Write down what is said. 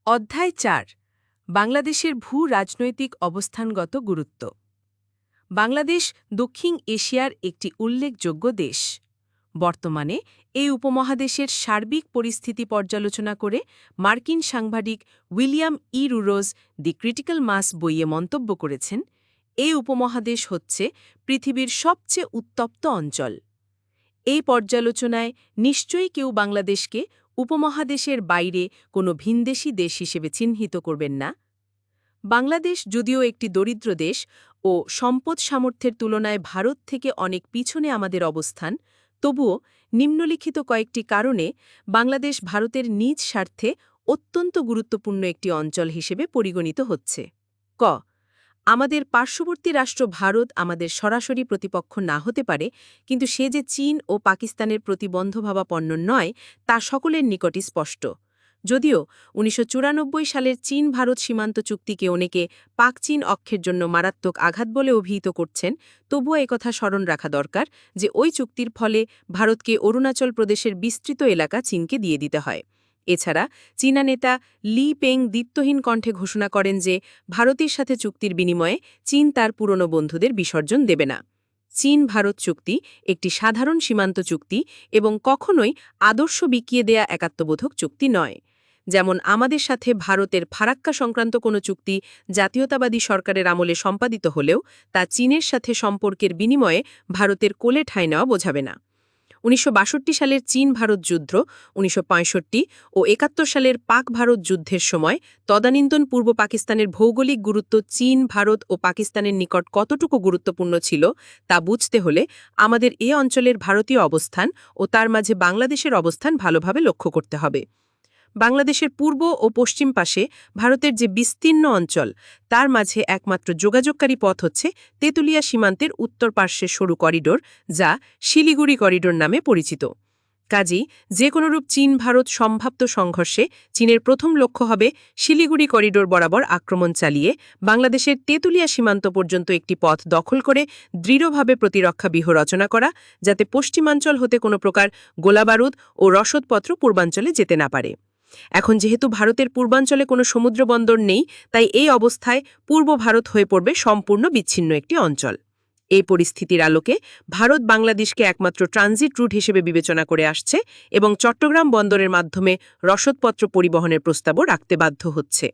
অধ্যায় ৪ বাংলাদেশের ভূ-রাজনৈতিক অবস্থানগত গুরুত্ব। বাংলাদেশ দক্ষিণ এশিয়ার একটি উল্লেখযোগ্য দেশ। বর্তমানে এই উপমহাদেশের সার্বিক পরিস্থিতি পর্যালোচনা করে মার্কিন সাংবাদিক উইলিয়াম রুরোজ দি ক্রিটিক্যাল মাস বইয়ে মন্তব্য করেছেন, এই উপমহাদেশ হচ্ছে পৃথিবীর সবচেয়ে উত্তপ্ত অঞ্চল। এই পর্যালোচনায় নিশ্চয়ই কেউ বাংলাদেশকে উপমহাদেশের বাইরে কোনো ভিনদেশী দেশ হিসেবে চিহ্নিত করবেন না। বাংলাদেশ যদিও একটি দরিদ্র দেশ ও সম্পদ সামর্থ্যের তুলনায় ভারত থেকে অনেক পিছনে আমাদের অবস্থান, তবুও নিম্নলিখিত কয়েকটি কারণে বাংলাদেশ ভারতের নিজ স্বার্থে অত্যন্ত গুরুত্বপূর্ণ একটি অঞ্চল হিসেবে পরিগণিত হচ্ছে। ক আমাদের পার্শ্ববর্তী রাষ্ট্র ভারত আমাদের সরাসরি প্রতিপক্ষ না হতে পারে, কিন্তু সে যে চীন ও পাকিস্তানের প্রতিবন্ধভাবাপন্ন নয় তা সকলের নিকটই স্পষ্ট। যদিও ১৯৯৪ সালের চীন-ভারত সীমান্ত চুক্তিকে অনেকে পাক-চীন অক্ষের জন্য মারাত্মক আঘাত বলে অভিহিত করছেন, তবুও একথা স্মরণ রাখা দরকার যে ওই চুক্তির ফলে ভারতকে অরুণাচল প্রদেশের বিস্তৃত এলাকা চীনকে দিয়ে দিতে হয়। এছাড়া চীনা নেতা লি পেং দ্বিত্বহীন কণ্ঠে ঘোষণা করেন যে ভারতের সাথে চুক্তির বিনিময়ে চীন তার পুরনো বন্ধুদের বিসর্জন দেবে না। চীন-ভারত চুক্তি একটি সাধারণ সীমান্ত চুক্তি এবং কখনোই আদর্শ বিকিয়ে দেয়া একাত্মবোধক চুক্তি নয়। যেমন আমাদের সাথে ভারতের ফারাক্কা সংক্রান্ত কোনো চুক্তি জাতীয়তাবাদী সরকারের আমলে সম্পাদিত হলেও তা চীনের সাথে সম্পর্কের বিনিময়ে ভারতের কোলে ঠাঁই নেওয়া বোঝাবে না। ১৯৬২ সালের চীন-ভারত যুদ্ধ, ১৯৬৫ ও ৭১ সালের পাক-ভারত যুদ্ধের সময় তদানীন্তন পূর্ব পাকিস্তানের ভৌগোলিক গুরুত্ব চীন, ভারত ও পাকিস্তানের নিকট কতটুকু গুরুত্বপূর্ণ ছিল তা বুঝতে হলে আমাদের এ অঞ্চলের ভারতীয় অবস্থান ও তার মাঝে বাংলাদেশের অবস্থান ভালোভাবে লক্ষ্য করতে হবে। বাংলাদেশের পূর্ব ও পশ্চিম পাশে ভারতের যে বিস্তীর্ণ অঞ্চল, তার মাঝে একমাত্র যোগাযোগকারী পথ হচ্ছে তেঁতুলিয়া সীমান্তের উত্তর পার্শ্বের সরু করিডোর, যা শিলিগুড়ি করিডোর নামে পরিচিত। কাজেই যে কোনোরূপ চীন-ভারত সম্ভাব্য সংঘর্ষে চীনের প্রথম লক্ষ্য হবে শিলিগুড়ি করিডোর বরাবর আক্রমণ চালিয়ে বাংলাদেশের তেঁতুলিয়া সীমান্ত পর্যন্ত একটি পথ দখল করে দৃঢ়ভাবে প্রতিরক্ষা ব্যূহ রচনা করা, যাতে পশ্চিমাঞ্চল হতে কোনো প্রকার গোলাবারুদ ও রসদপত্র পূর্বাঞ্চলে যেতে না পারে। এখন যেহেতু ভারতের পূর্বাঞ্চলে কোনো সমুদ্র বন্দর নেই, তাই এই অবস্থায় পূর্ব ভারত হয়ে পড়বে সম্পূর্ণ বিচ্ছিন্ন একটি অঞ্চল। এই পরিস্থিতির আলোকে ভারত বাংলাদেশকে একমাত্র ট্রানজিট রুট হিসেবে বিবেচনা করে আসছে এবং চট্টগ্রাম বন্দরের মাধ্যমে রসদপত্র পরিবহনের প্রস্তাবও রাখতে বাধ্য হচ্ছে।